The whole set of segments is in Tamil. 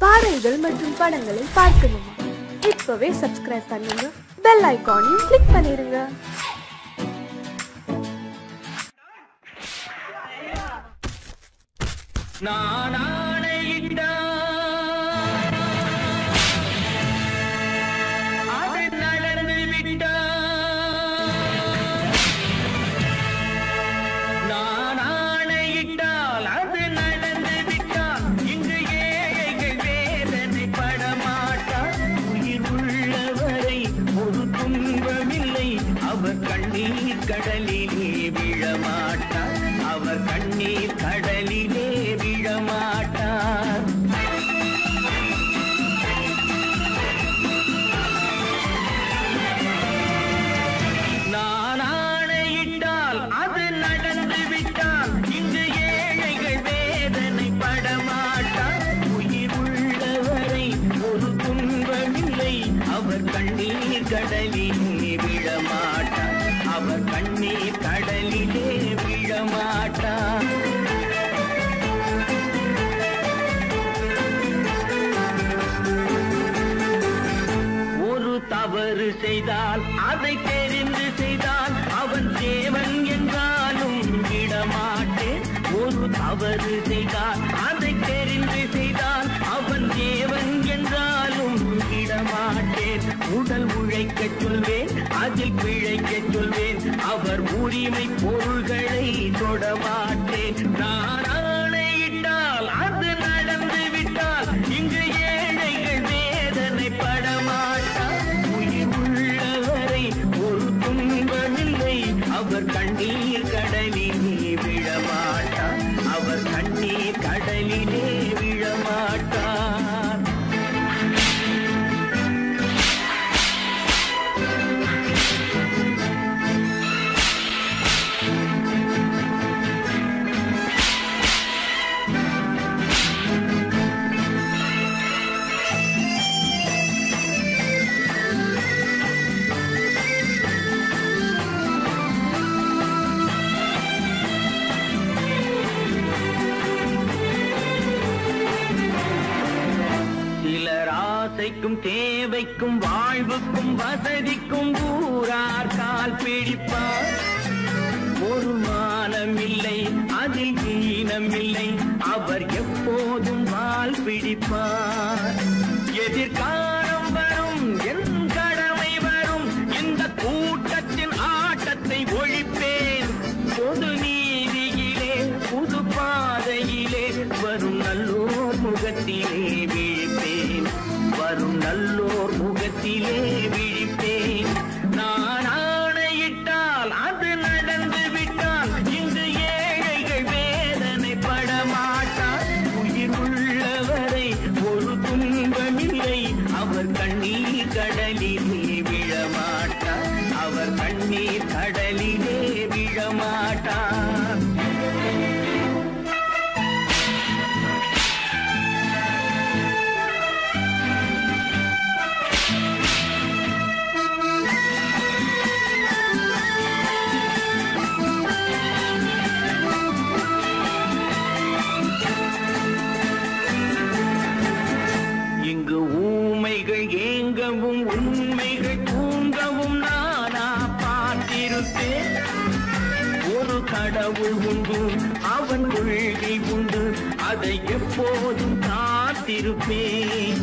பாடல்கள் மற்றும் படங்களை பார்க்கணுமா? இப்பவே சப்ஸ்கிரைப் பண்ணுங்க, பெல் ஐகானையும் கிளிக் பண்ணிருங்க. கடலிலே விழமாட்டார், அவர் கண்ணீர் கடலிலே விழமாட்டார். நான் ஆணையிட்டால் அது நடந்து விட்டால் இங்கு ஏழைகள் வேதனை படமாட்டார். உயிர் உள்ளவரை ஒரு துன்பமில்லை, அவர் கண்ணீர் கடலிலே விழமாட்டார், அவர் கண்ணீர் கடலிலே விழமாட்டார். ஒரு தவறு செய்தால் அதை தெரிந்து செய்தால் அவன் தேவன் என்றாலும் விடமாட்டேன். ஒரு தவறு செய்தால் அதை தெரிந்து செய்தால் அவன் தேவன் என்றாலும் விடமாட்டேன். உடல் உழைக்க சொல்வேன், அதில் பிழைக்க சொல்வேன், அவர் உரிமை பொருள்களை தொடமாட்டேன். நான் ஆணையிட்டால் அது நடந்து விட்டால் இங்கு ஏழைகள் வேதனை படமாட்டார். உயிர் உள்ளவரை ஒரு துன்பமில்லை, அவர் கண்ணீர் கடலிலே விழமாட்டார், அவர் கண்ணீர் கடலிலே விழமாட்டார். ஆசைக்கும் தேவைக்கும் வாழ்வுக்கும் வசதிக்கும் ஊரார் கால் பிடிப்பார். ஒரு மானமில்லை, அதில் ஈனமில்லை, அவர் எப்போதும் வால் பிடிப்பார். எதிர்காலம் வரும், என் கடமை வரும், இந்த கூட்டத்தின் ஆட்டத்தை ஒழிப்பேன். பொது நீதியிலே புது பாதையிலே வரும் நல்லோர் முகத்திலே விழிப்பேன், வரும் நல்லோர் முகத்திலே விழிப்பேன். நான் ஆணையிட்டால் அது நடந்து விட்டால் இங்கு ஏழைகள் வேதனை படமாட்டார். உயிர் உள்ளவரை ஒரு துன்பமில்லை, அவர் கண்ணீர் கடலிலே விழமாட்டார், அவர் கண்ணீர் கடலிலே விழமாட்டார். இங்கு ஊமைகள் ஏங்கவும் உண்மைகள் தூங்கவும் நானா பார்த்திருப்பேன். ஒரு கடவுள் உண்டு, அவன் கொள்கை உண்டு, அதை எப்போதும் காத்திருப்பேன்.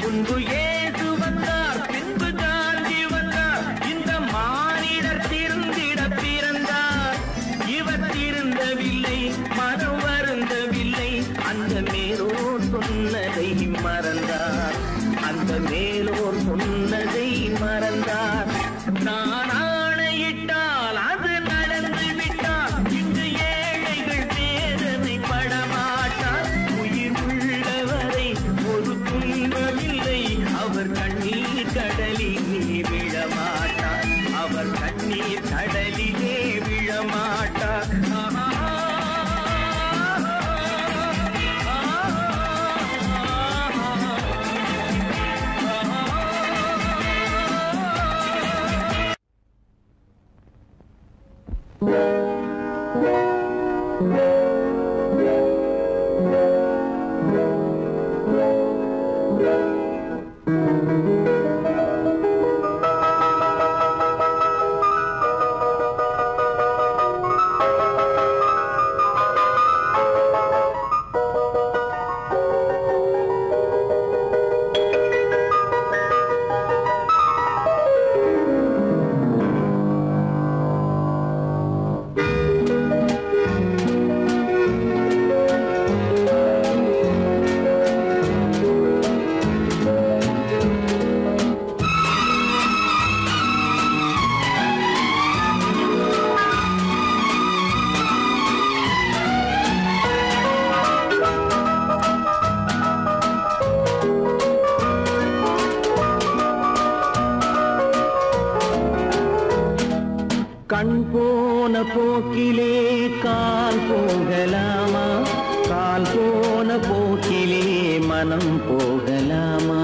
முன்பு ஏசு வந்தார், பின்பு காந்தி வந்தார், இந்த மானிடர் திருந்திட பிறந்தார். இவர் திருந்தவில்லை, மனம் வருந்தவில்லை, அந்த மேலோர் சொன்னதை மறந்தார், அந்த மேலோர் சொன்னதை மறந்தார். நான் ஆணையிட்டால் அது நடந்து விட்டால் இங்கு ஏழைகள் வேதனை படமாட்டார். உயிர் உள்ளவரை ஒரு துன்பமில்லை, அவர் கண்ணீர் கடலிலே விழமாட்டார், அவர் கண்ணீர் கடலிலே விழமாட்டார். கண் போன போக்கிலே கால் போகலாமா, கால் போன போக்கிலே மனம் போகலாமா?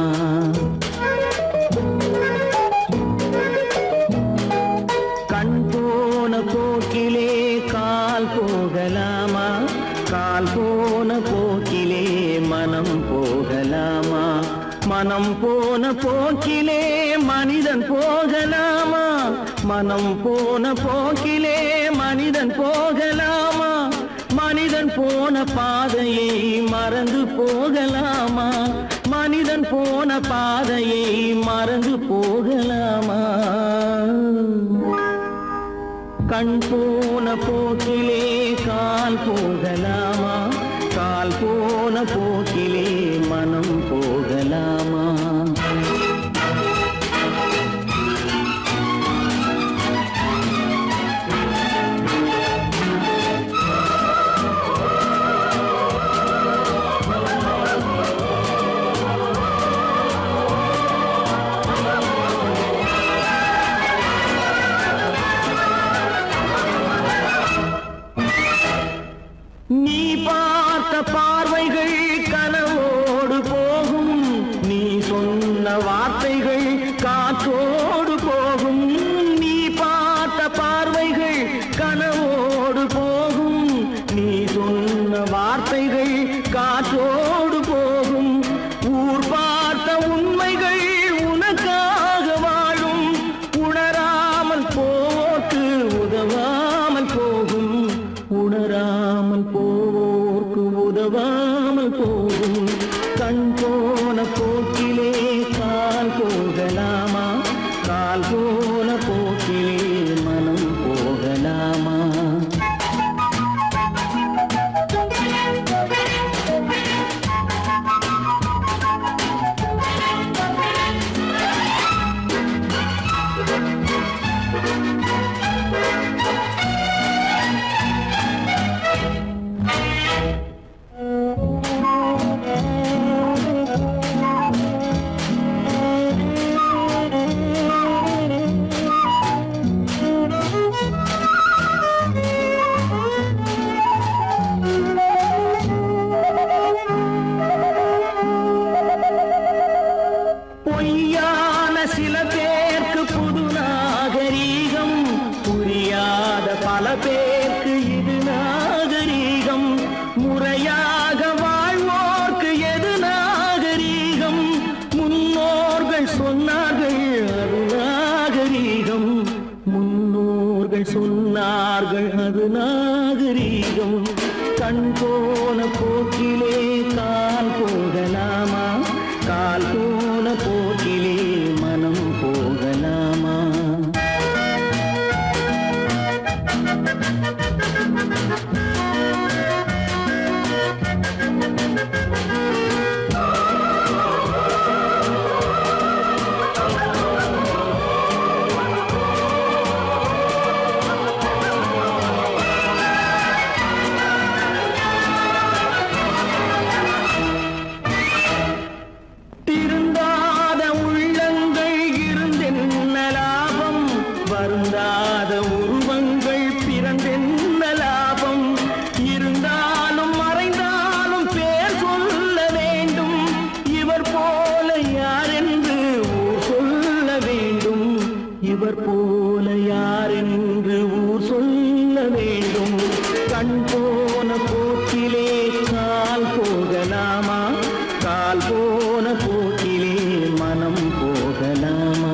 கண் போன போக்கிலே கால் போகலாமா, கால் போன போக்கிலே மனம் போகலாமா? மனம் போன போக்கிலே மனிதன் போகலாமா, மனம் போன போக்கிலே மனிதன் போகலாமா? மனிதன் போன பாதையை மறந்து போகலாமா, மனிதன் போன பாதையை மறந்து போகலாமா? கண் போன போக்கிலே கால் போகலாமா, கால் போன போக்கிலே மனம் போகலாமா? நீ பார்த்த பார்வைகள் கனவோடு போகும், நீ சொன்ன வார்த்தைகள் காற்றோடு போகும். நீ பார்த்த பார்வைகள் கனவோடு போகும், நீ சொன்ன வார்த்தைகள் காற்றோடு போகும். ஊர் பார்த்த உண்மைகள் உனக்காக வாழும், உணராமல் போக்கு உதவாமல் போகும், உணராமல் போவோர்க்கு உதவாமல் போகும். கண் போன போக்கிலே கால் போகலாமா, கால் போன போக்கிலே மனம் போகலாமா? பொய்யான சில பேருக்கு புது நாகரீகம், புரியாத பல பேருக்கு இது நாகரீகம். முறையாக வாழ்வோர்க்கு எது நாகரீகம்? முன்னோர்கள் சொன்னார்கள் அது நாகரீகம், முன்னோர்கள் சொன்னார்கள் அது நாகரீகம். கண் போன போக்கிலே கால் போகலாமா, கால் போன போக்கிலே மனம் போகலாமா? திருந்தாத உள்ளங்கள் இருந்தென்ன லாபம், வருந்தாத உருவங்கள் பிறந்தென்ன லாபம்? இருந்தாலும் மறைந்தாலும் பேர் சொல்ல வேண்டும், இவர் போல யார் என்று ஊர் சொல்ல வேண்டும், இவர் போல யார் என்று ஊர் சொல்ல வேண்டும். கண் போன போக்கிலே கால் போகலாமா, கால் போன போக்கிலே மனம் போகலாமா?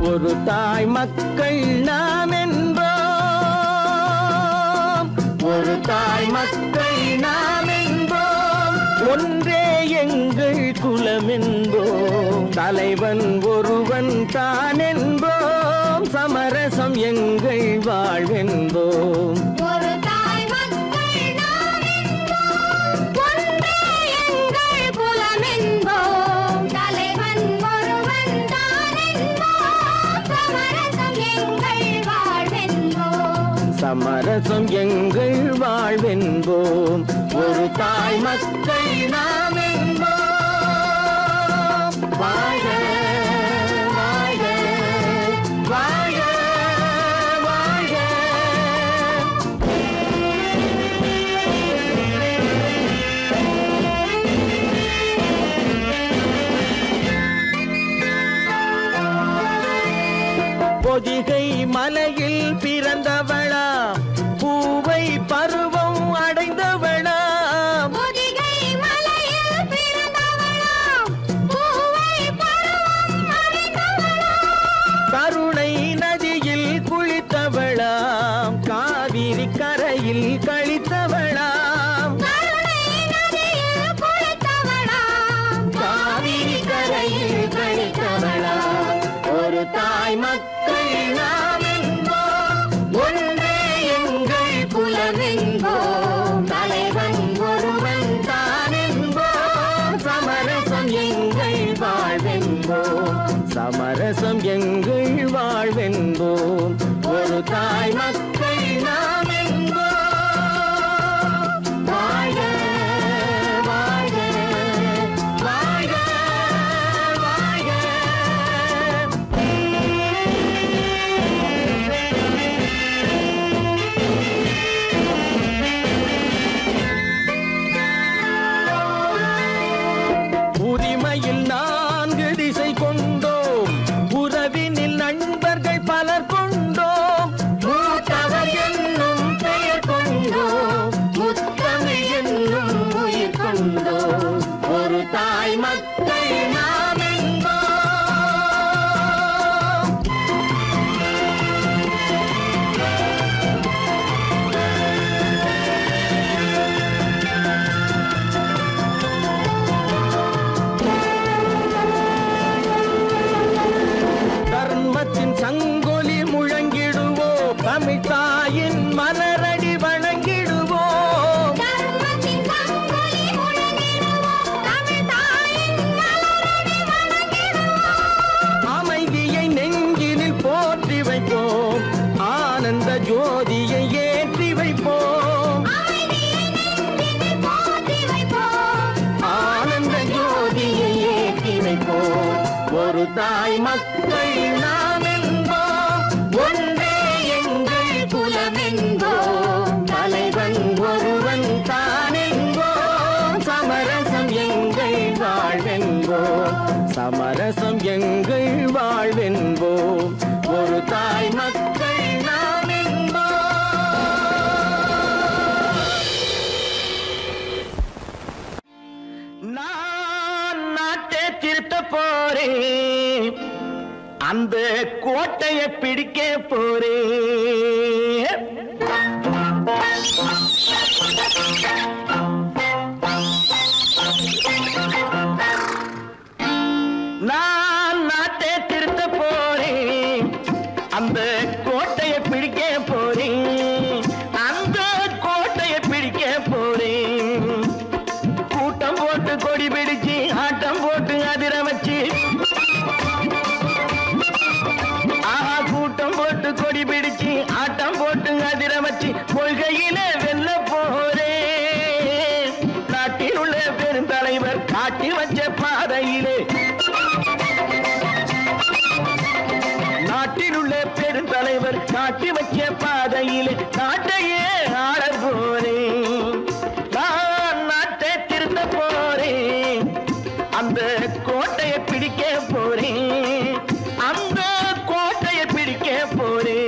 ஒரு தாய் மக்கள் நாம் என்போம், ஒரு தாய் மக்கள் நாம் என்போம், ஒன்றே எங்கள் குலம் என்போம், தலைவன் ஒருவன் தான் என்போம், சமரசம் எங்கள் வாழ்வென்போம். சமரசம் எங்கள் வாழ்வென்போம், ஒரு தாய் மக்கள் நாம் என்போம். வாழ்க வாழ்க வாழ்க வாழ்க. பொதிகை மலையில் பிறந்தவளா, பூவை பருவம் அடைந்தவளா, பொதிகை மலையில் பிறந்தவளா, பூவை பருவம் அடைந்தவளா, கருணை நதியில் குளித்தவளா, காவிரி கரையில் கழித்தவளா, கருணை நதியில் குளித்தவளா, காவிரி கரையில் கழித்தவளா, ஒரு தாய் மக்கள் நாம் என்போம், ஒன்றே எங்கள் குலம் என்போம், தலைவன் ஒருவன் தான் என்போம், சமரசம் எங்கள் வாழ்வென்போம், சமரசம் எங்கள் வாழ்வென்போம், ஒரு தாய் மக்கள் நாம் என்போம். வாழ்க வாழ்க வாழ்க வாழ்க. உரிமையில் 4 திசை கொண்டோம், உறவினில் நண்பர்கள் பலர் கொண்டோம், மூத்தவர் என்னும் பெயர் கொண்டோம், முத்தமிழ் என்னும் உயிர் கொண்டோம், ஒரு தாய் மக்கள் நாம் என்போம். தர்மத்தின் சங்கொலி முழங்கிடுவோம், தமிழ் தாயின் மலரடி வணங்கிடுவோம், தர்மத்தின் சங்கொலி முழங்கிடுவோம், தமிழ் தாயின் மலரடி வணங்கிடுவோம், அமைதியை நெஞ்சினில் போற்றி வைப்போம், ஆனந்த ஜோதியை ஏற்றி வைப்போம், அமைதியை நெஞ்சினில் போற்றி வைப்போம், ஆனந்த ஜோதியை ஏற்றி வைப்போம், ஒரு தாய் மக்கள் நாம் என்போம், ஒன்றே எங்கள் குலம் என்போம், தலைவன் ஒருவன் தான் என்போம், சமரசம் எங்கள் வாழ்வென்போம், சமரசம் எங்கள் வாழ்வென்போம், ஒரு தாய் மக்கள் நாம் என்போம். நான் நாட்டை திருத்த போறேன், அந்த கோட்டையை பிடிக்க போறேன். நான் நாட்டை திருத்த போறேன், அந்த கோட்டையை பிடிக்க போறேன், அந்த கோட்டையை பிடிக்க போறேன். கூட்டம் போட்டு கொடி பிடிச்சு ஆட்டம் போட்டு அதிர வச்சு, கூட்டம் போட்டு கொடி பிடிச்சு ஆட்டம் போட்டு அதிர வச்சு கொள்கையில வெல்ல போறேன். நாட்டில் உள்ள பெருந்தலைவர் காட்டி வச்ச பாதையிலே, நாட்டில் உள்ள பெருந்தலைவர் காட்டி வச்ச பாதையிலே நாட்டையே ஆள போறேன். நான் நாட்டை திருத்த போறேன், அந்த கோட்டையை பிடிக்க போறேன், அந்த கோட்டையை பிடிக்க போறேன்.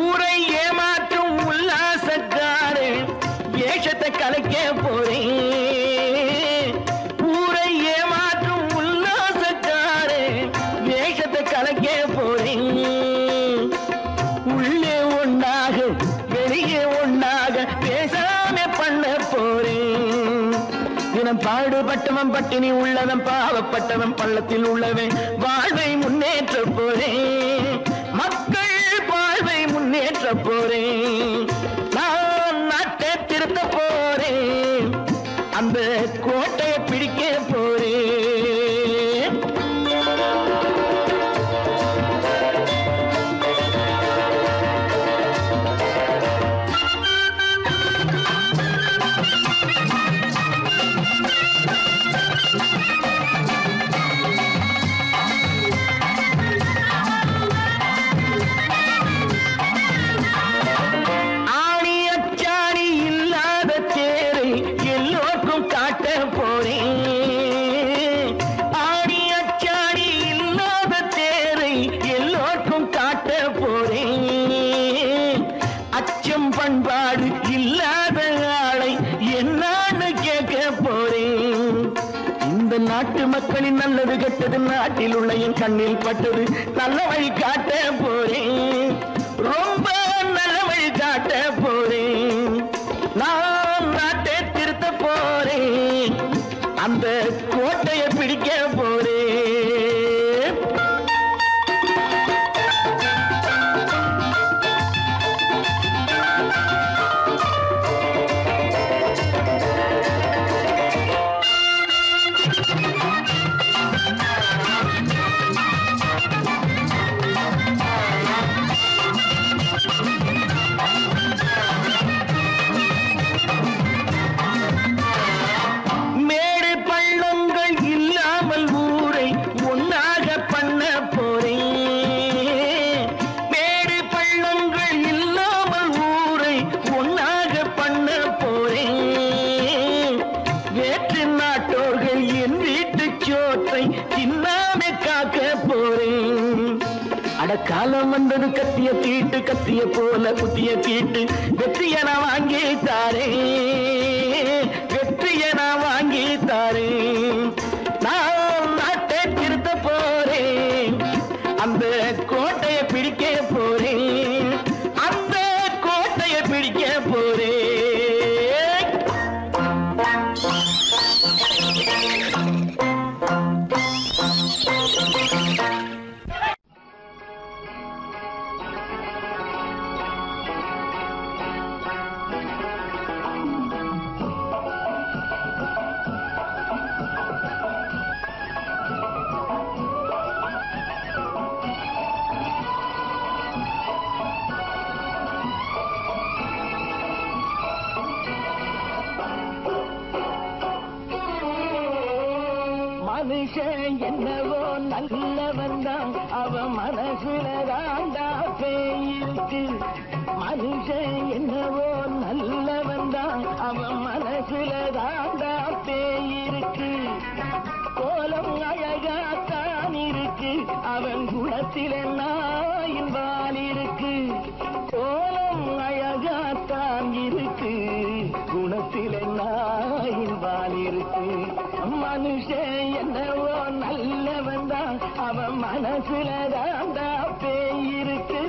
ஊரை ஏமாற்றும் உல்லாசக்காரு வேஷத்தை கலைக்க போறேன். ஊரை ஏமாற்றும் உல்லாசக்காரு வேஷத்தை கலைக்க போறேன். உள்ளே ஒண்ணாக வெளியே ஒண்ணாக பேசாம பண்ண போறேன். தினம் பாடுபட்டவன் பட்டினி உள்ளவன் பாவப்பட்டவன் பள்ளத்தில் உள்ளவன் வாழ்வை முன்னேற்ற போறேன். மக்கள் வாழ்வை முன்னேற்ற போறேன். நான் நாட்டை திருத்த போறேன், அந்த கோட்டையை பிடிக்க போறேன். ஆணி அச்சாணி இல்லாத தேரை எல்லோருக்கும் காட்ட போறேன். ஆணி அச்சாணி இல்லாத தேரை எல்லோருக்கும் காட்ட போறேன். அச்சம் பண்பாடு இல்லாத ஆளை என்னான்னு கேட்க போறேன். இந்த நாட்டு மக்களின் நல்லது கெட்டது நாட்டில் உள்ள என் கண்ணில் பட்டது நல்ல வழி காட்ட போறேன். ரொம்ப நல்ல வழி காட்ட போறேன். நான் நாட்டை திருத்த போறேன், அந்த கோட்டையை பிடிக்க போறேன். மேடு பள்ளங்கள் இல்லாமல் ஊரை ஒன்னாக பண்ண போறேன். மேடு பள்ளங்கள் இல்லாமல் ஊரை ஒன்னாக பண்ண போறேன். வேற்று நாட்டோர்கள் என் வீட்டு சோற்றை தின்னாமே காக்க போறேன். அடக்காலம் வந்தது கத்திய தீட்டு, கத்திய போல குத்திய தீட்டு வெற்றிய நான் வாங்கி தாரேன், வெற்றிய நான் வாங்கி தாரேன். நான் நாட்டை திருத்த போறேன், அந்த கோட்டையை பிடிக்க போறேன், அந்த கோட்டையை பிடிக்க போறேன். மனுஷன் என்னவோ நல்லவன் தான், அவன் மனசுல தாண்டா பேயிருக்கு. மனுஷன் என்னவோ நல்லவன் தான், அவன் மனசுல தாண்டா பேயிருக்கு. கோலம் அழகாத்தான் இருக்கு, அவன் குணத்தில நாயின் வால் இருக்கு. கோலம் அழகாத்தான் இருக்கு, குணத்தில நாயின் வால் இருக்கு. மனுஷன் என்னவோ நல்லவன் தான், அவன் மனசுல தாண்டா பேய் இருக்கு.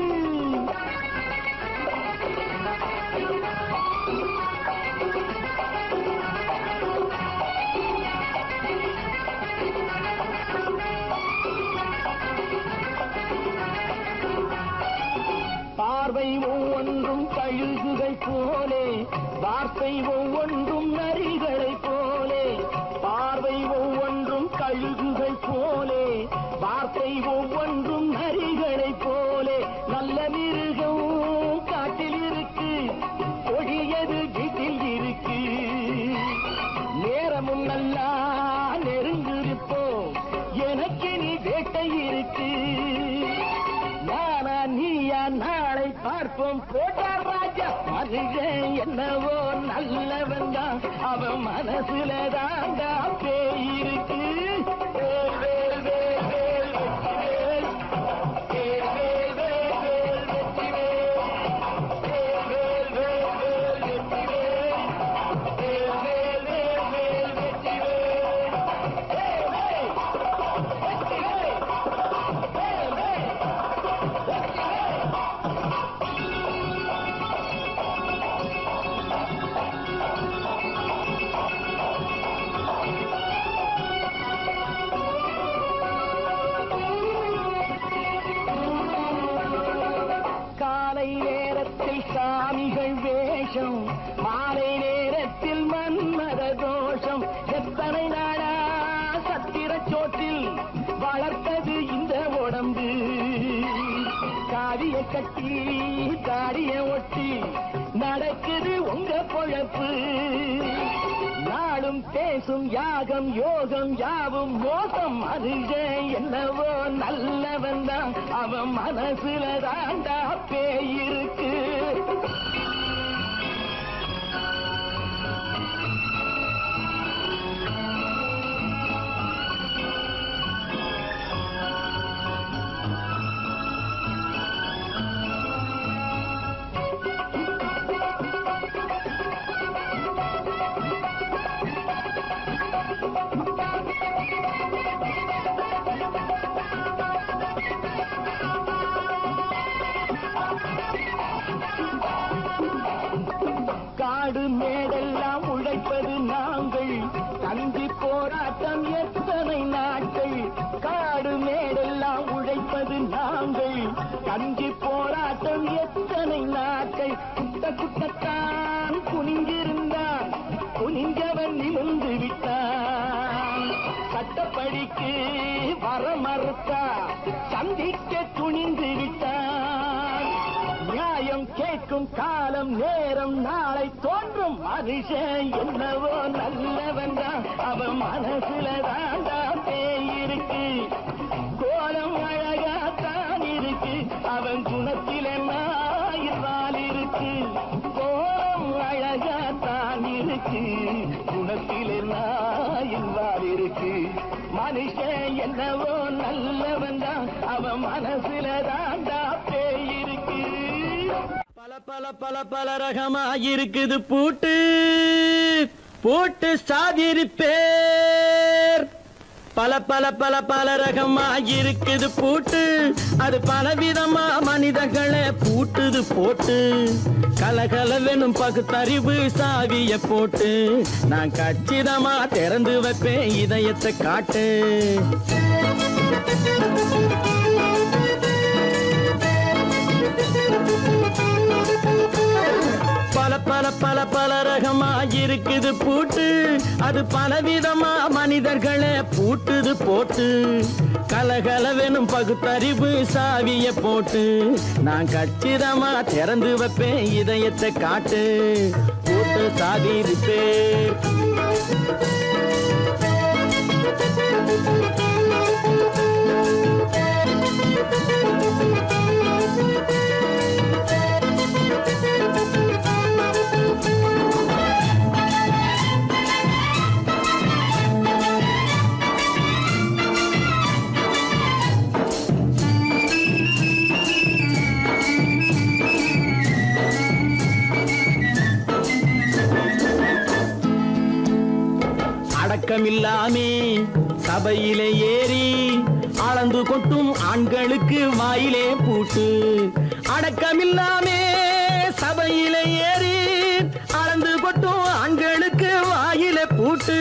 பார்வை ஒவ்வொன்றும் கழுகுகள் போலே, வார்த்தை ஒவ்வொன்றும் நரிகளை போலே. பார்வை ஒவ்வொன்றும் கழுகுகள் போலே, வார்த்தை ஒவ்வொன்றும் நரிகளை போலே. நல்ல மிருகம் காட்டில் இருக்கு, கொடியது வீட்டில் இருக்கு. நேரமும் நல்லா நெருங்கிருப்போம், எனக்கு நீ வேட்டை இருக்கு. நானா நீயா நாளை பார்ப்போம் போட்டார் ராஜா. மனுஷன் என்னவோ நல்லவன் தான், அவன் மனசுல தாண்டா பேய் இருக்கு. வேல் வேல் வேல் வேல் வெற்றிவேல், வேல் வேல் வேல் வேல் வெற்றிவேல், வேல் வேல் வேல் வேல் வெற்றிவேல், வேல் வேல் வேல் வேல் வெற்றிவேல், வேல் வேல் வெற்றிவேல், வேல் வேல். காலை நேரத்தில் சாமிகள் வேஷம், மாலை நேரத்தில் மன்மத தோஷம். எத்தனை நாடா சத்திர சோற்றில் வளர்த்தது இந்த உடம்பு. காவிய கட்டி தாடிய ஒட்டி நடக்குது உங்க பொழப்பு. நாளும் பேசும் யாகம் யோகம் யாவும் மோசம். மனுஷன் என்னவோ நல்லவன் தான், அவன் மனசுல தாண்டா பேய் இருக்கு. காடு மேடெல்லாம் உழைப்பது நாங்கள், கஞ்சி போராட்டம் எத்தனை நாட்கள். காடு மேடெல்லாம் உழைப்பது நாங்கள், கஞ்சி போராட்டம் எத்தனை நாட்கள். குட்ட குட்டத்தான் குனிஞ்சிருந்தான், குனிஞ்சவன் நிமிர்ந்து விட்டான். சட்டப்படிக்கு வர மறுத்தா, சந்திக்க துணிந்து விட்டான். நியாயம் கேட்கும் காலம் நேரம் நாளை தோன்றும். மனுஷன் என்னவோ நல்லவன் தான், அவன் மனசுல தாண்டா பேய் இருக்கு. கோலம் அழகாத்தான் இருக்கு, அவன் குணத்தில நாயினால் இருக்கு. கோலம் அழகாத்தான் இருக்கு, குணத்தில நாயினால் இருக்கு. மனுஷன் என்னவோ நல்லவன் தான், அவன் மனசுல தாண்டா பேய் இருக்கு. பல பல பல பல ரகமா இருக்குது பூட்டு, பூட்டு சாதிரி பேர். பல பல பல பல ரகமா இருக்குது பூட்டு, அது பலவிதமா மனிதர்களை பூட்டுது போட்டு. கலகலவெனும் பகுத்தறிவு சாவிய போட்டு, நான் கச்சிதமா திறந்து வைப்பேன் இதயத்தை காட்டு. பல பல பல பல ரகமா இருக்குது பூட்டு, அது பலவிதமா மனிதர்களை பூட்டுது போட்டு. கலகலவெனும் பகுத்தறிவு சாவிய போட்டு, நான் கச்சிதமா திறந்து வைப்பேன் இதயத்தை காட்டு. பூட்டு சாதிரி பேர். அடக்கமில்லாமே சபையிலே ஏறி அளந்து கொட்டும் ஆண்களுக்கு வாயிலே பூட்டு. அடக்கமில்லாமே சபையிலே ஏறி அளந்து கொட்டும் ஆண்களுக்கு வாயிலே பூட்டு.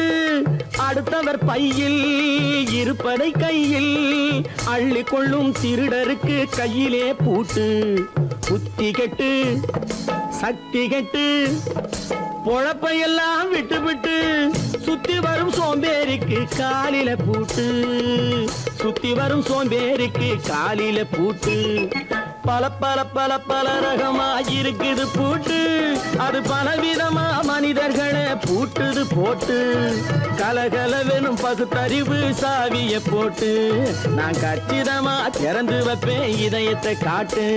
அடுத்தவர் பையில் இருப்பதை கையில் அள்ளி கொள்ளும் திருடருக்கு கையிலே பூட்டு. புத்தி கெட்டு சக்தி கெட்டு பொழப்பையெல்லாம் விட்டு விட்டு சுத்தி வரும் சோம்பேறிக்கு காலில பூட்டு. சுத்தி வரும் சோம்பேறிக்கு காலில பூட்டு. பல பல பல பல ரகமா இருக்குது பூட்டு. அது பலவிதமா மனிதர்களை பூட்டுது போட்டு. கலகலவெனும் பகுத்தறிவு சாவிய போட்டு நான் கச்சிதமா திறந்து வைப்பேன் இதயத்தை காட்டு.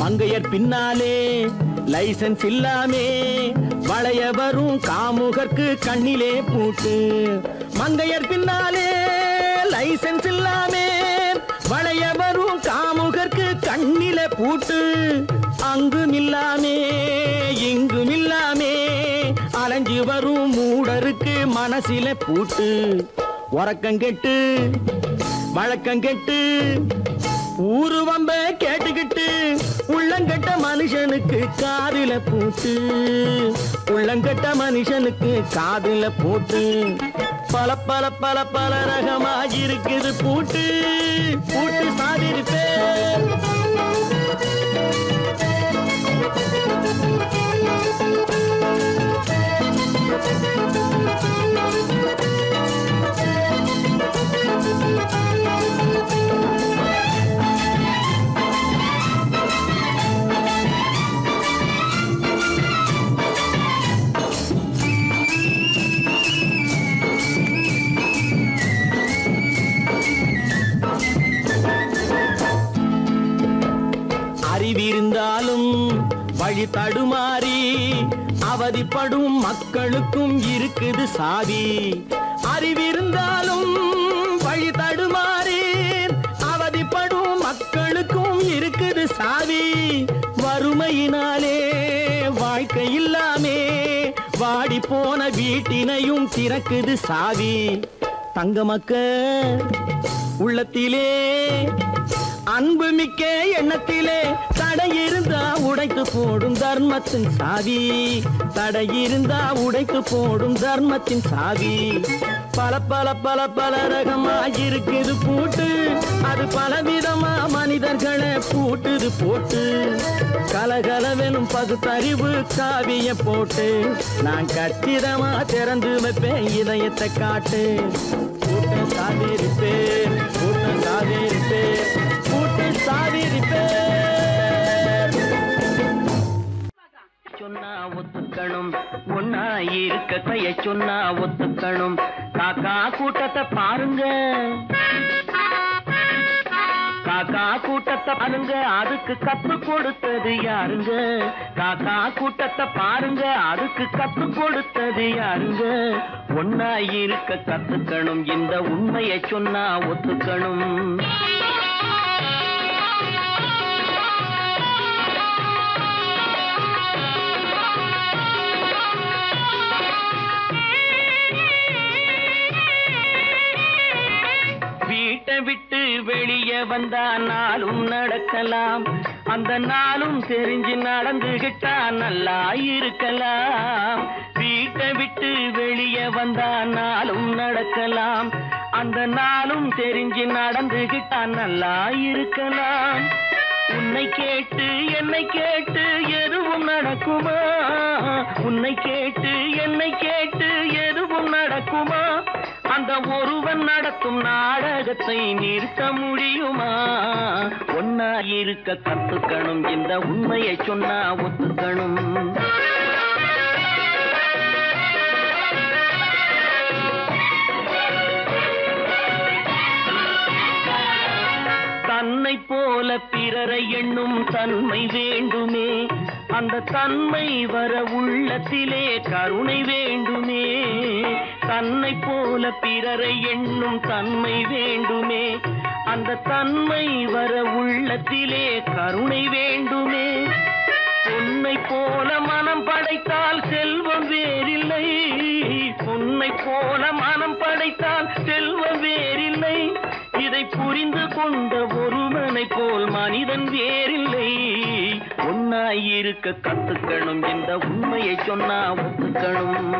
மங்கையர் பின்னாலே லைசன்ஸ் இல்லாமே வளைய வரும் காமுகர்க்கு கண்ணிலே பூட்டு. மங்கையர் பின்னாலே லைசன்ஸ் இல்லாமே வளைய வரும் காமுகர்க்கு கண்ணிலே பூட்டு. அங்கும் இல்லாமே இங்கும் இல்லாமே அலைஞ்சு வரும் மூடருக்கு மனசில பூட்டு. உறக்கங்கெட்டு வழக்கங்கெட்டு ஊரு வம்ப கேட்டுக்கிட்டு உள்ளங்கட்ட மனுஷனுக்கு காதில பூட்டு. உள்ளங்கட்ட மனுஷனுக்கு காதில பூட்டு. பல பல பல பல ரகமா இருக்குது பூட்டு. பூட்டு சாதிருப்பே அறிவிருந்தாலும் வழி தடுமாறி அவதிப்படும் மக்களுக்கும் இருக்குது சாவி. அறிவிருந்தாலும் வழி தடுமாறி அவதிப்படும் மக்களுக்கும் இருக்குது சாவி. வறுமையினாலே வாழ்க்கை இல்லாமே வாடி போன வீட்டினையும் திறக்குது சாவி. தங்க மக்க உள்ளத்திலே அன்பு மிக்க எண்ணத்திலே தடை இருந்தா உடைத்து போடும் தர்மத்தின் சாவி. தடை இருந்தா உடைத்து போடும் தர்மத்தின் சாவி. பல பல பல பல ரகமா இருக்குது பூட்டு. அது பலவிதமா மனிதர்களை பூட்டுது போட்டு. கலகலவெனும் பகுத்தறிவு காவிய போட்டு நான் கச்சிதமா திறந்து வைப்பேன் இதயத்தை காட்டு. கூட்டம் சாதிருப்பேன் கூட்டம் சாதிருப்பேன் கூட்டு சாதிருப்பேன். சொன்னா ஒத்துக்கணும் ஒன்னா இருக்க கைய சொன்னா ஒத்துக்கணும். காக்கா கூட்டத்தை பாருங்க காக்கா கூட்டத்தை பாருங்க அதுக்கு கத்து கொடுத்தது யாருங்க. காக்கா கூட்டத்தை பாருங்க அதுக்கு கத்து கொடுத்தது யாருங்க. ஒன்னா இருக்க கத்துக்கணும் இந்த உண்மையை சொன்னா ஒத்துக்கணும். வீட்டை விட்டு வெளியே வந்தா நாளும் நடக்கலாம். அந்த நாளும் தெரிஞ்சு நடந்துகிட்டா நல்லா இருக்கலாம். வீட்டை விட்டு வெளியே வந்தா நாளும் நடக்கலாம். அந்த நாளும் தெரிஞ்சு நடந்துகிட்டா நல்லா இருக்கலாம். உன்னை கேட்டு என்னை கேட்டு எதுவும் நடக்குமா. உன்னை கேட்டு என்னை கேட்டு எதுவும் நடக்குமா. அந்த ஒருவன் நடத்தும் நாடகத்தை நிறுத்த முடியுமா. ஒன்னா இருக்க கத்துக்கணும் இந்த உண்மையை சொன்னா ஒத்துக்கணும். தன்னை போல பிறரை எண்ணும் தன்மை வேண்டுமே. அந்த தன்மை வர உள்ளத்திலே கருணை வேண்டுமே. தன்னை போல பிறரை எண்ணும் தன்மை வேண்டுமே, அந்த தன்மை வர உள்ளத்திலே கருணை வேண்டுமே. பொன்னை போல மனம் படைத்தால் செல்வம் வேறில்லை, பொன்னை போல மனம் படைத்தால் செல்வம் வேறில்லை. இதை புரிந்து கொண்ட ஒருவனை போல் மனிதன் வேறில்லை. ஒன்னாயிருக்க கத்துக்கணும், இந்த உண்மையை சொன்னா ஒத்துக்கணும்.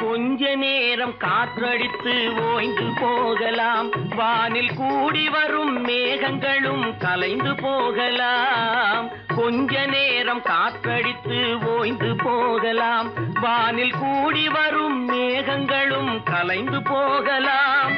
கொஞ்ச நேரம் காற்றடித்து ஓய்ந்து போகலாம், வானில் கூடி வரும் மேகங்களும் கலைந்து போகலாம். கொஞ்ச நேரம் காற்றடித்து ஓய்ந்து போகலாம், வானில் கூடி வரும் மேகங்களும் கலைந்து போகலாம்.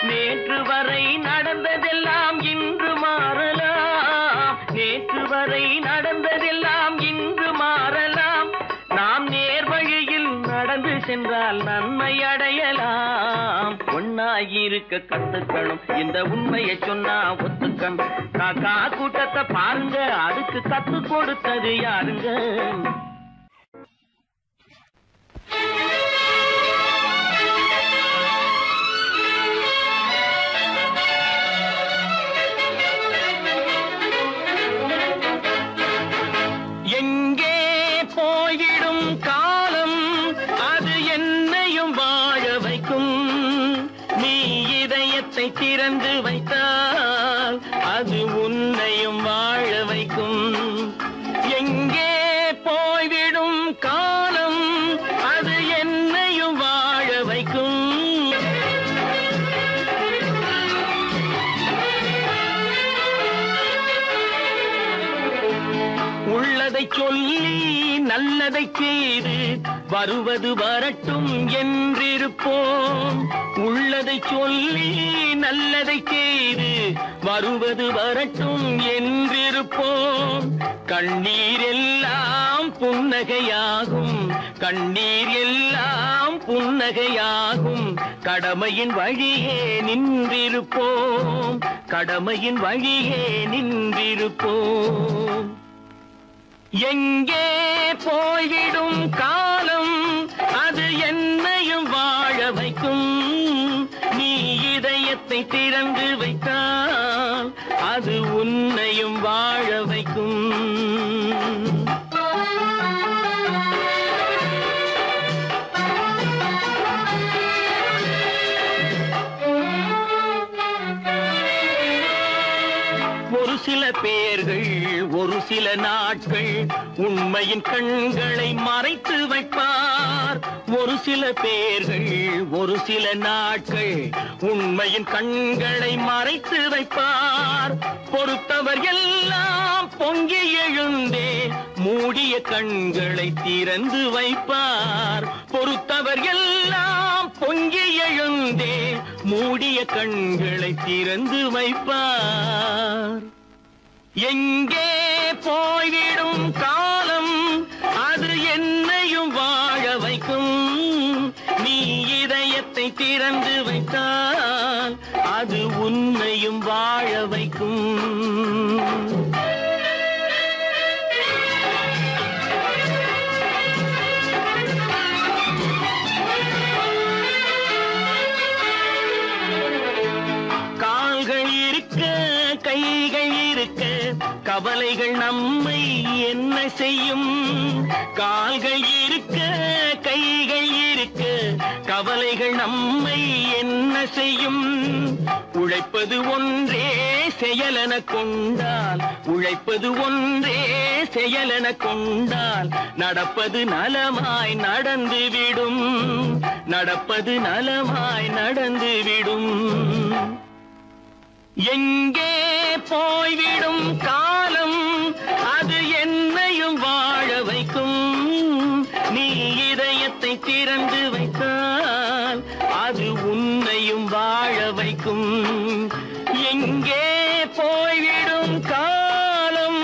நேற்று வரை நடந்ததெல்லாம் இன்று மாறலாம், நேற்று வரை நடந்ததெல்லாம் இன்று மாறலாம். நாம் நேர்வழியில் நடந்து சென்றால் நன்மை அடையலாம். ஒன்னாயிருக்க கத்துக்கணும், இந்த உண்மையை சொன்னா ஒத்துக்கணும். காக்கா கூட்டத்தை பாருங்க, அதுக்கு கத்து கொடுத்தது யாருங்க? எங்கே போய்விடும் காலம், அது என்னையும் வாழ வைக்கும். நீ இதயத்தை திறந்து வைத்தால் அது உன்னையும் வாழ வைக்கும். எங்கே போய்விடும் காலம், அது என்னையும் வாழ வைக்கும். உள்ளதை சொல்லி நல்லதை செய்து வருவது வரட்டும் என்றிருப்போம். உள்ளதை சொல்லி நல்லதை செய்து வருவது வரட்டும் என்றிருப்போம். கண்ணீர் எல்லாம் புன்னகையாகும், கண்ணீர் எல்லாம் புன்னகையாகும். கடமையின் வழியே நின்றிருப்போம், கடமையின் வழியே நின்றிருப்போம். எங்கே போய்விடும் காலம், அது என்னையும் வாழ வைக்கும். நீ இதயத்தை திறந்து வைத்தால் அது உன்னையும் வாழ வைக்கும். ஒரு சில பேர்கள் ஒரு சில நாட்கள் உண்மையின் கண்களை மறைத்து வைப்பார். ஒரு சில பேர்கள் ஒரு சில நாட்கள் உண்மையின் கண்களை மறைத்து வைப்பார். பொறுத்தவர் எல்லாம் பொங்கி எழுந்தே மூடிய கண்களை திறந்து வைப்பார். பொறுத்தவர் எல்லாம் பொங்கி எழுந்தே மூடிய கண்களை திறந்து வைப்பார். எங்கே போய்விடும் காலம், அது என்னையும் வாழ வைக்கும். நீ இதயத்தை திறந்து வைத்தால் அது உன்னையும் வாழ வைக்கும். கால்கள் இருக்க கைகள் இருக்க கவலைகள் நம்மை என்ன செய்யும்? கால்கள் இருக்க கைகள் இருக்க கவலைகள் நம்மை என்ன செய்யும்? உழைப்பது ஒன்றே செயலென கொண்டால், உழைப்பது ஒன்றே செயலென கொண்டால் நடப்பது நலமாய் நடந்துவிடும், நடப்பது நலமாய் நடந்துவிடும். எங்கே போய்விடும் காலம், அது என்னையும் வாழ வைக்கும். நீ இதயத்தை திறந்து வைத்தால் அது உன்னையும் வாழ வைக்கும். எங்கே போய்விடும் காலம்.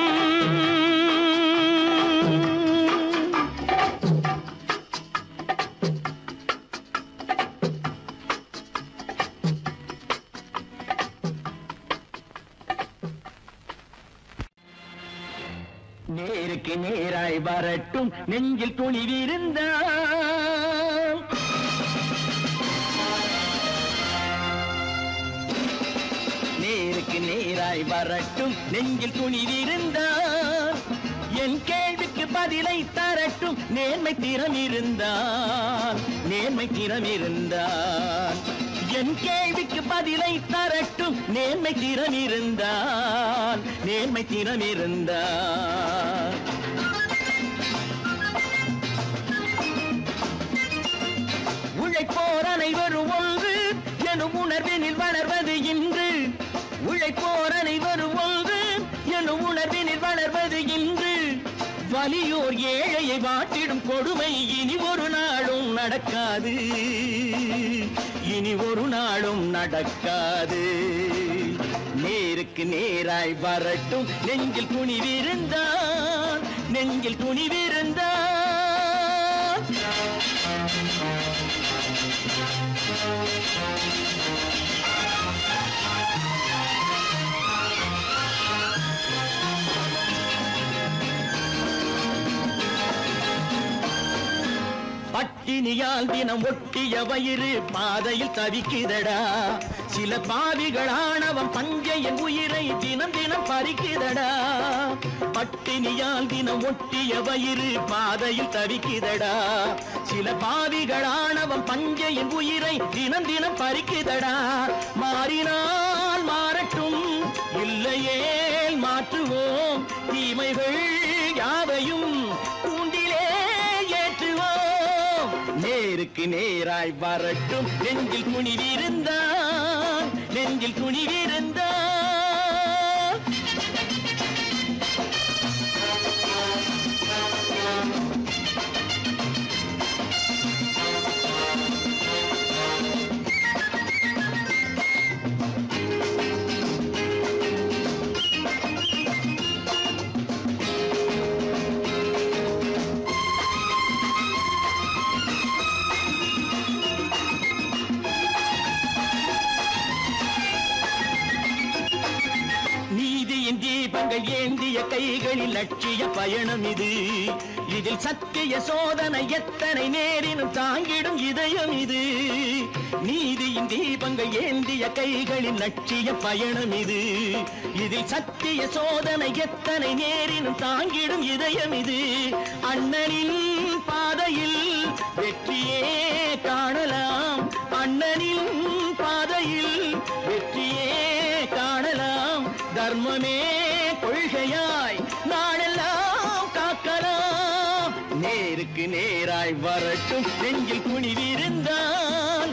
நேருக்கு நேராய் வரட்டும் நெஞ்சில் துணிவிருந்தால் நேருக்கு நேராய் வரட்டும் நெஞ்சில் துணிவிருந்தால் என் கேள்விக்கு பதிலை தரட்டும் நேர்மை திறம் இருந்தால் என் கேள்விக்கு பதிலை தரட்டும் நேர்மை திறம் இருந்தால் உழைப்போர் அனைவரும் ஒன்று எனும் உணர்வினில் வளர்வது இன்று உழைப்போர் அனைவரும் ஒன்று எனும் உணர்வினில் வளர்வது இன்று வலியோர் ஏழையை வாட்டிடும் கொடுமை இனி ஒரு நாளும் நடக்காது நேருக்கு நேராய் வரட்டும் நெஞ்சில் துணிவிருந்தால் பட்டினியால் தினம் ஒட்டிய வயிறு பாதையில் தவிக்குதடா சில பாவிகளானவன் பஞ்சையின் உயிரை தினம் தினம் பறிக்குதடா பட்டினியால் தினம் ஒட்டிய வயிறு பாதையில் தவிக்குதடா சில பாவிகளானவன் பஞ்சையின் உயிரை தினம் தினம் பறிக்குதடா மாறினால் மாறட்டும் இல்லையே மாற்றுவோம் தீமைகள் யாவையும் கூண்டிலே ஏற்றுவோம் நேருக்கு நேராய் வரட்டும் நெஞ்சில் துணிவிருந்தால் தீபங்கள் ஏந்திய கைகளில் லட்சிய பயணம் இது இதில் சத்திய சோதனை எத்தனை நேரினும் தாங்கிடும் இதயம் இது நீதியின் தீபங்கள் ஏந்திய கைகளில் லட்சிய பயணம் இது இதில் சத்திய சோதனை எத்தனை நேரினும் தாங்கிடும் இதயம் இது அண்ணனின் பாதையில் வெற்றியே காணலாம் அண்ணனின் பாதையில் வெற்றியே காணலாம் தர்மமே கொள்கையாய் நாடெல்லாம் காக்கலாம் நேருக்கு நேராய் வரட்டும் நெஞ்சில் துணிவிருந்தால்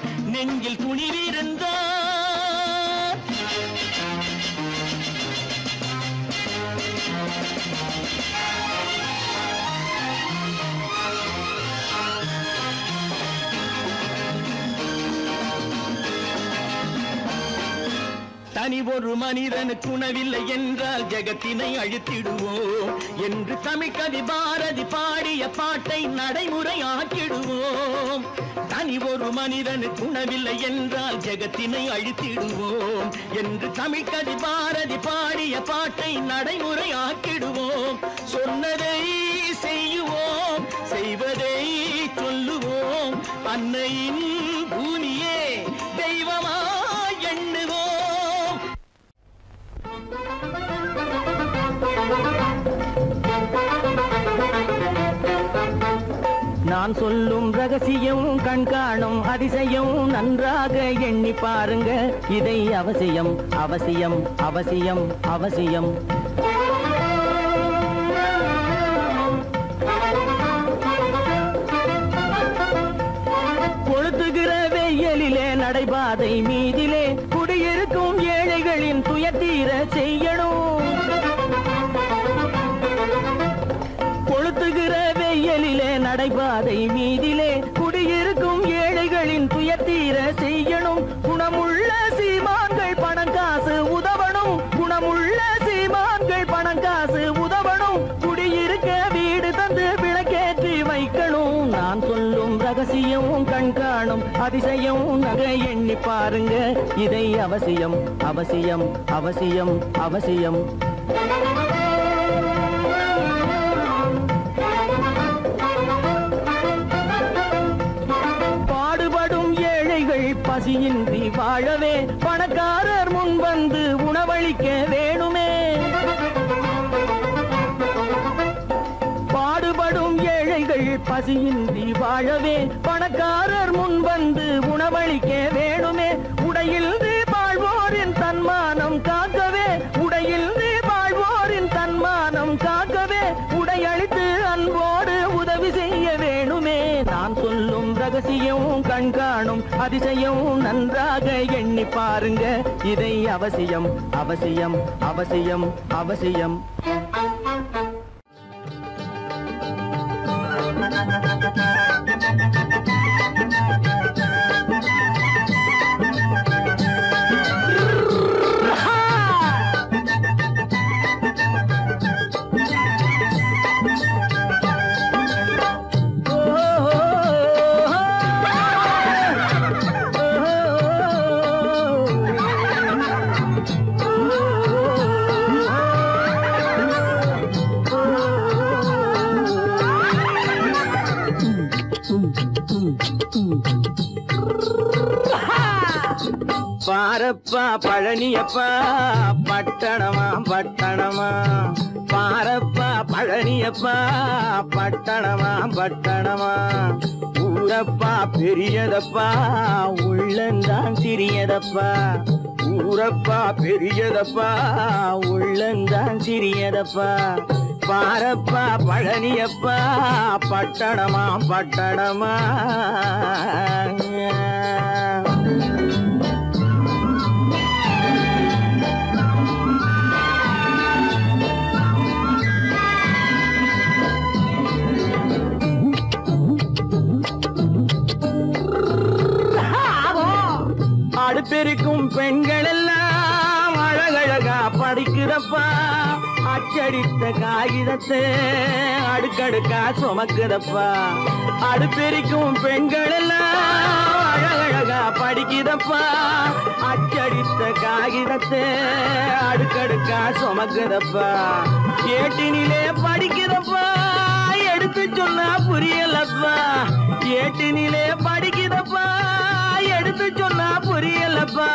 தனி ஒரு மனிதனுக்கு உணவில்லை என்றால் ஜெகத்தினை அழித்திடுவோம் என்று தமிழ் கவி பாரதி பாடிய பாட்டை நடைமுறை ஆக்கிடுவோம் தனி ஒரு மனிதனுக்கு உணவில்லை என்றால் ஜெகத்தினை அழித்திடுவோம் என்று தமிழ் கவி பாரதி பாடிய பாட்டை நடைமுறை ஆக்கிடுவோம் சொன்னதை செய்யுவோம் செய்வதை சொல்லுவோம் அன்னையின் பூமியே தெய்வமா எண்ணுவோம் நான் சொல்லும் ரகசியம் கண்காணும் அதிசயம் நன்றாக எண்ணி பாருங்க இதை அவசியம் அவசியம் அவசியம் அவசியம் கொளுத்துகிற வெயிலிலே நடைபாதை மீதிலே குடியிருக்கும் ஏழைகளின் துயத்தீர செய்யணும் கொளுத்துகிற வெயிலிலே நடைபாதை மீதிலே குடியிருக்கும் ஏழைகளின் துயத்தீர செய்யணும் குணமுள்ள சீமான்கள் பணம் காசு உதவணும் குணமுள்ள சீமான்கள் பணம் காசு உதவணும் குடியிருக்க வீடு தந்து விளக்கேற்றி வைக்கணும் நான் சொல்லும் ரகசியம் கண்காணும் அதிசயம் நகை எண்ணி பாருங்க இதை அவசியம் அவசியம் அவசியம் அவசியம் பசியின்றி வாழவே பணக்காரர் முன் வந்து உணவளிக்க வேணுமே. பாடுபடும் ஏழைகள் பசியின்றி வாழவே பணக்காரர் முன் வந்து உணவளிக்க வேணுமே. உடையில் வாழ்வோரின் தன்மானம் காக்கவே, உடையில் வாழ்வோரின் தன்மானம் காக்கவே உடையளித்து அன்போடு உதவி செய்ய வேணுமே. நான் சொல்லும் ரகசியம் கண்காணும் அதிசயம் நன்றாக எண்ணி பாருங்க. இதை அவசியம் அவசியம் அவசியம் அவசியம். பாரப்பா பழனியப்பா பட்டணமா பட்டணமா, பாரப்பா பழனியப்பா பட்டணமா பட்டணமா. ஊரப்பா பெரியதப்பா உள்ளந்தான் சிறியதப்பா, ஊரப்பா பெரியதப்பா உள்ளந்தான் சிறியதப்பா. பாரப்பா பழனியப்பா பட்டணமா பட்டணமா. அடுப்பெருக்கும் பெண்கள் எல்லாம் அழகழகா படிக்கிறப்பா, அச்சடித்த காகிதத்தை அடுக்கடுக்கா சுமக்குதப்பா. அடுப்பெருக்கும் பெண்கள் எல்லாம் அழகழகா படிக்கிறப்பா, அச்சடித்த காகிதத்தை அடுக்கடுக்கா சுமக்குதப்பா. ஏட்டினிலே படிக்கிறப்பா எடுத்து சொன்னா புரியலப்பா, ஏட்டினிலே படிக்கிறப்பா எடுத்து சொன்னா புரியலப்பா.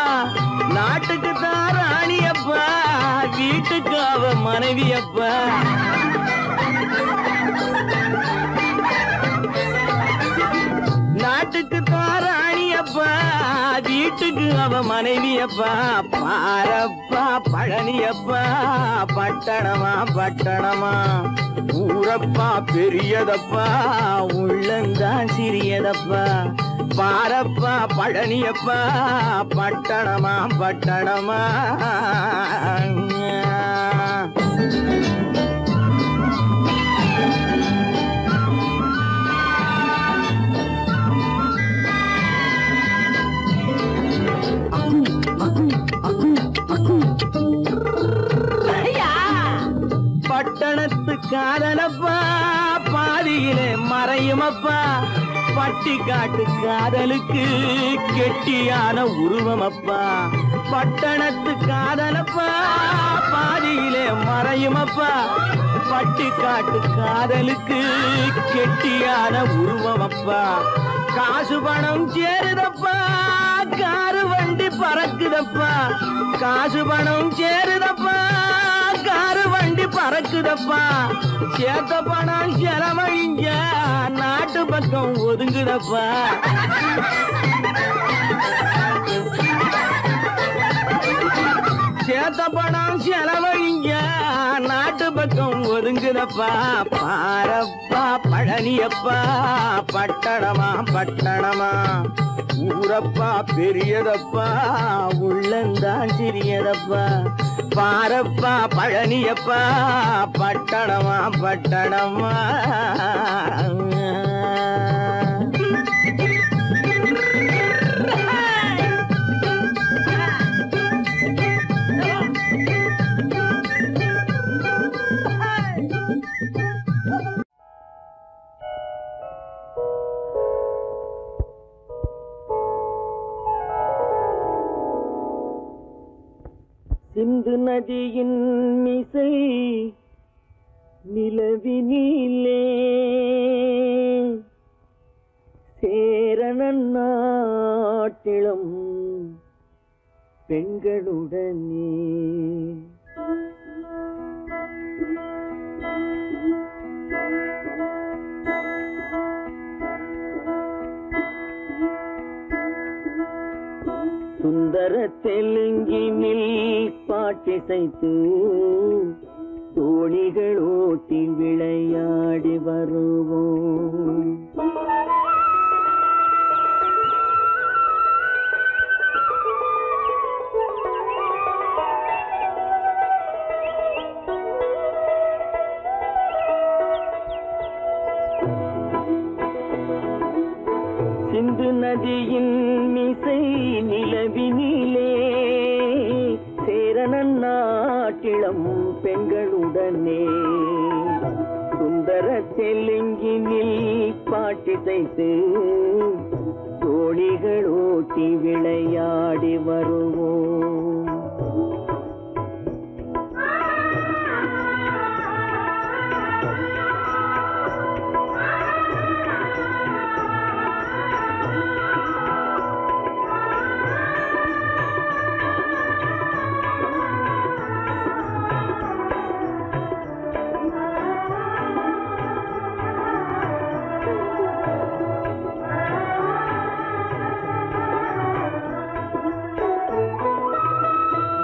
நாட்டுக்கு தான் ராணியப்பா, வீட்டுக்கு அவ மனைவியப்பா. நாட்டுக்கு தான் ராணியப்பா, வீட்டுக்கு அவ மனைவியப்பா. பாரப்பா பழனியப்பா பட்டணமா பட்டணமா. ஊரப்பா பெரியதப்பா உள்ளந்தான் சிறியதப்பா. பாரப்பா பழனியப்பா பட்டணமா பட்டணமா. பட்டணத்து காதலப்பா பாதியிலே மறையுமப்பா, பட்டி காட்டு காதலுக்கு கெட்டியான உருவமப்பா. பட்டணத்து காதலப்பா பாதியிலே மறையுமப்பா, பட்டி காட்டு காதலுக்கு கெட்டியான உருவமப்பா. காசு பணம் சேருதப்பா காரு வண்டி பறக்குதப்பா, காசு பணம் சேருதப்பா காரு வண்டி பறக்குதப்பா. சேத்த பணம் செலவழிஞ்ச நாட்டு பக்கம் ஒதுங்குதப்பா. சேத்த பணம் செலவழிஞ்ச நாட்டு பக்கம் ஒதுங்குதப்பா. பாரப்பா பழனியப்பா பட்டணமா பட்டணமா. ஊரப்பா பெரியதப்பா உள்ளந்தான் சிறியதப்பா. பாரப்பா பழனியப்பா பட்டணமா பட்டணமா. சிந்து நதியின் மிசை நிலவினிலே சேரணன் நாட்டின் நாட்டிலும் பெண்களுடனே. சுந்தர தெலுங்கினில் பாட்டிசைத்து தோணிகள் ஓட்டி விளையாடி வருவோம். சிந்து நதியின் மிசை நிலவினிலே சேரனன் நாட்டிளம் பெண்களுடனே. சுந்தர தெலுங்கினில் பாட்டிசைத்து தோணிகள் ஓட்டி விளையாடி வருவோம்.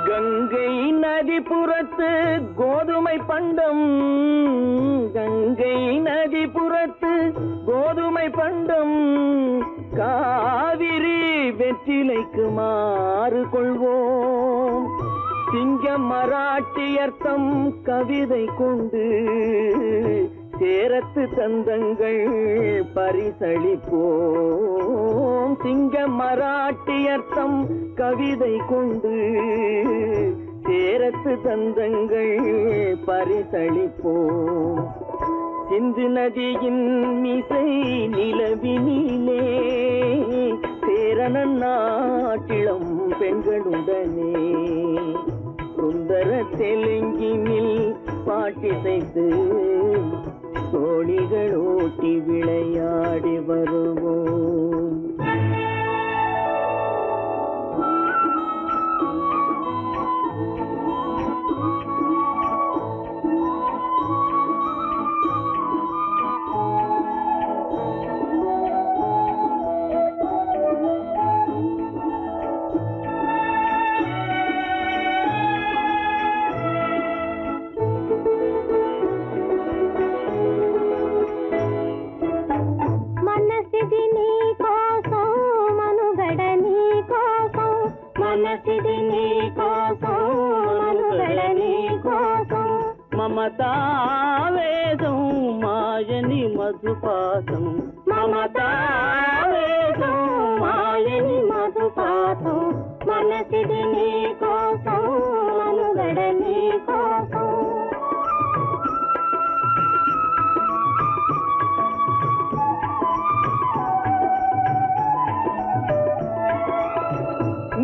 கங்கை நதிபுறத்து கோதுமை பண்டம், கங்கை நதிபுறத்து கோதுமை பண்டம், காவிரி வெற்றிலைக்கு மாறு கொள்வோம். சிங்க மராட்டியர்த்தம் கவிதை கொண்டு சேரத்து தந்தங்கள் பரிசளிப்போம். சிங்க மராட்டியர்த்தம் கவிதை கொண்டு சேரத்து தந்தங்கள் பரிசளிப்போம். சிந்து நதியின் மிசை நிலவினிலே சேரனன் நாட்டிளம் பெண்களுடனே. சுந்தர தெலுங்கினில் பாட்டிசைத்து தோணிகள் ஓட்டி விளையாடி வருவோம். మమతావేదం మాయని మధుపాసం, మమతావేదం మాయని మధుపాసం, మనసిది నీ కోసం మనుగడ నీ కోసం.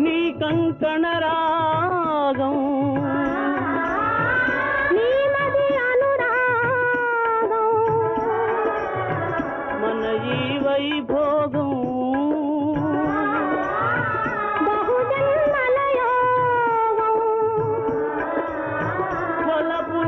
నీ కంకణ రాగం వైభోగం బహుజన్మల యోగం, కొలపు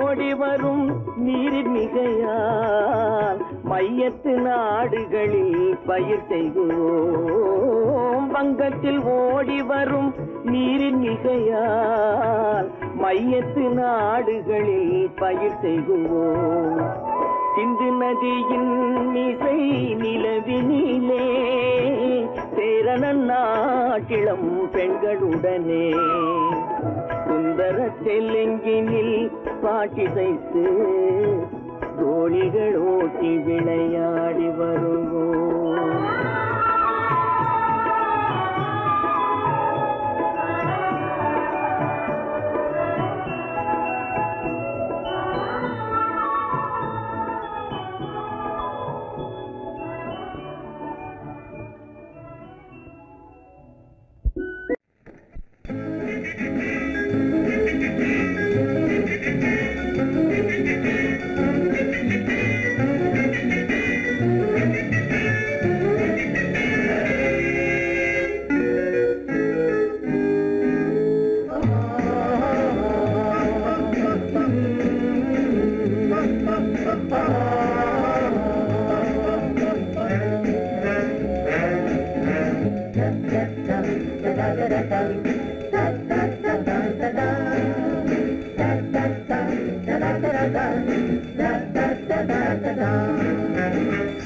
ஓடி வரும் நீரின் மிகையால் மையத்து நாடுகளில் பயிர் செய்கிறோம். வங்கத்தில் ஓடி வரும் நீரின் மிகையால் மையத்து நாடுகளில் பயிர் செய்கிறோம். சிந்து நதியின் மிசை நிலவினிலே சேரணன் நாட்டிளம் பெண்களுடனே சுந்தர தெலுங்கினில் பாட்டிசைத்து தோழிகள் ஓட்டி விளையாடி வருவோம்.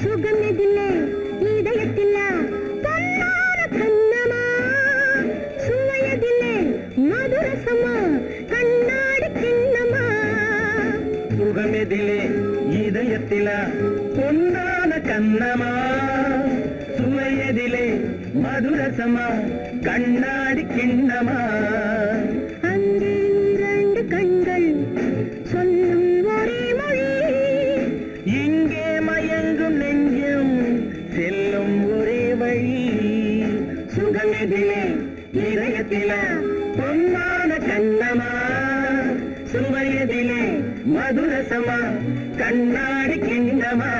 சுகமெதிலே இதயத்தில பொன்னான கண்ணமா சுவையதிலே மதுரசமா கண்ணாடி கிண்ணமா. சுகமெதிலே இதயத்தில பொன்னான கண்ணமா சுவையதிலே மதுரசமா கண்ணாடி கிண்ணமா. அங்கே இரண்டு கண்கள் சொல்லும் ஒரே மொழி, இங்கே மயங்கும் நெஞ்சம் செல்லும் ஒரே வழி. சுகமெதிலே இதயத்தில பொன்னான கண்ணமா சுவையதிலே மதுரசமா கண்ணாடி கிண்ணமா.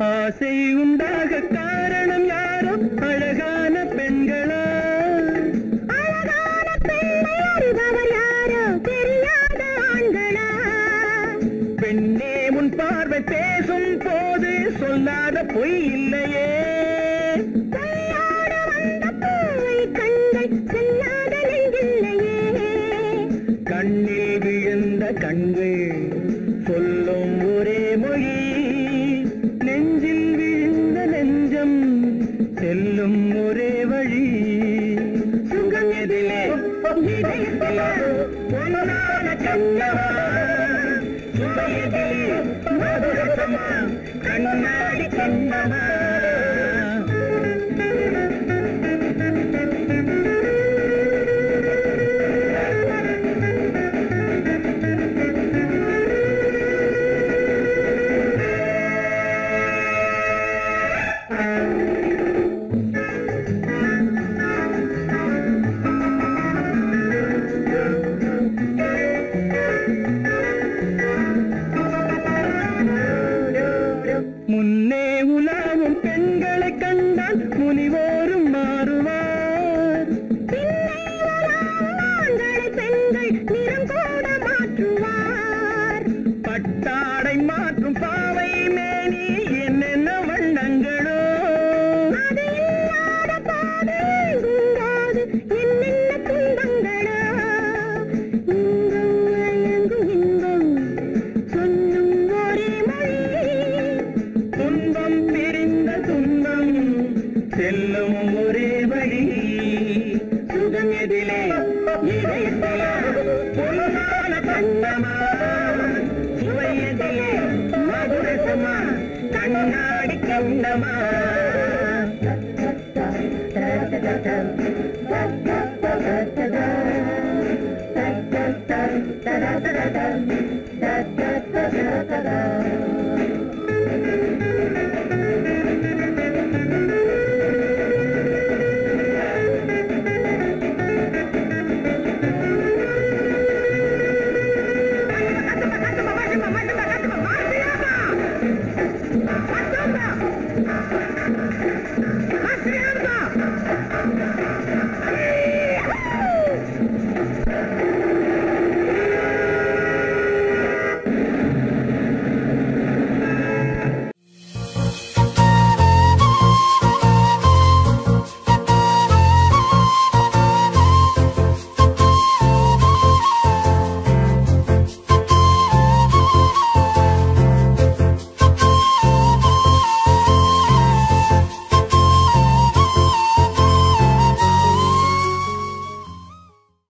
ஆசை உண்டாக காரணம் யாரோ அழகான பெண்களா? அழகான பெண்ணை அறிபவர் யாரோ தெரியாத ஆண்களா? பெண்ணே உன் பார்வை பேசும் போது சொல்லாத பொய் இல்லையே. கையோடு வந்த பூவை கண்கள் செல்லாத நெஞ்சில்லையே. கண்ணில் விழுந்த கண்கள் சொல்லும் ஒரே மொழி, நெஞ்சில் விழுந்த நெஞ்சம் செல்லும் ஒரே வழி. சுகம் எதிலே இதயத்தில பொன்னான கண்ணமா சுவையதிலே மதுரசமா கண்ணாடி கண்ணமா. முன்னே உலாவும் பெண்களை கண்டால் முனிவோரும் மாறுவார். பின்னை உலாவும் ஆண்களை பெண்கள் நிறம் கூட மாற்றுவார். பட்டாடை மாற்றும் பாவை மேனி என்னென்ன வண்ணங்களோ. அது இல்லாத பாதை உங்காது என்னென்ன துன்பங்களோ. இன்பம் மயங்கும் இன்பம் சொல்லும் ஒரே மொழி, துன்பம் பிரிந்த துன்பம் செல்லும் ஒரே வழி. சுகம் எதிலே இதயத்தில பொன்னான கண்ணமா சுவையதிலே மதுரசமா கண்ணாடி கண்ணமா.